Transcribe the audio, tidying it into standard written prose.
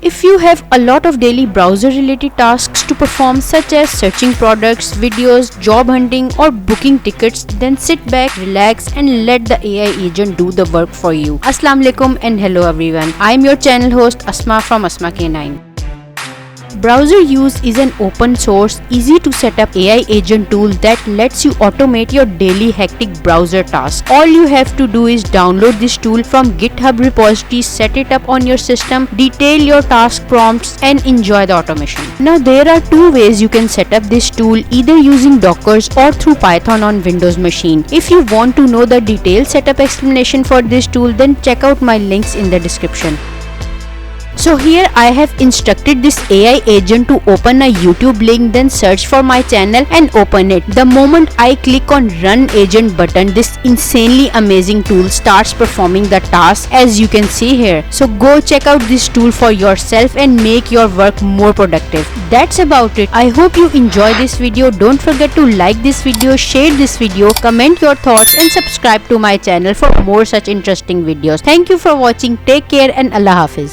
If you have a lot of daily browser related tasks to perform such as searching products, videos, job hunting or booking tickets, then sit back, relax and let the AI agent do the work for you. Assalamu alaikum and hello everyone. I am your channel host Asma from Asma K9. Browser Use is an open source, easy to set up AI agent tool that lets you automate your daily hectic browser tasks. All you have to do is download this tool from GitHub repository, set it up on your system, detail your task prompts and enjoy the automation. Now there are two ways you can set up this tool, either using Dockers or through Python on Windows machine. If you want to know the detailed setup explanation for this tool, then check out my links in the description. So here I have instructed this AI agent to open a YouTube link, then search for my channel and open it. The moment I click on run agent button, this insanely amazing tool starts performing the task as you can see here. So go check out this tool for yourself and make your work more productive. That's about it. I hope you enjoy this video. Don't forget to like this video, share this video, comment your thoughts and subscribe to my channel for more such interesting videos. Thank you for watching. Take care and Allah Hafiz.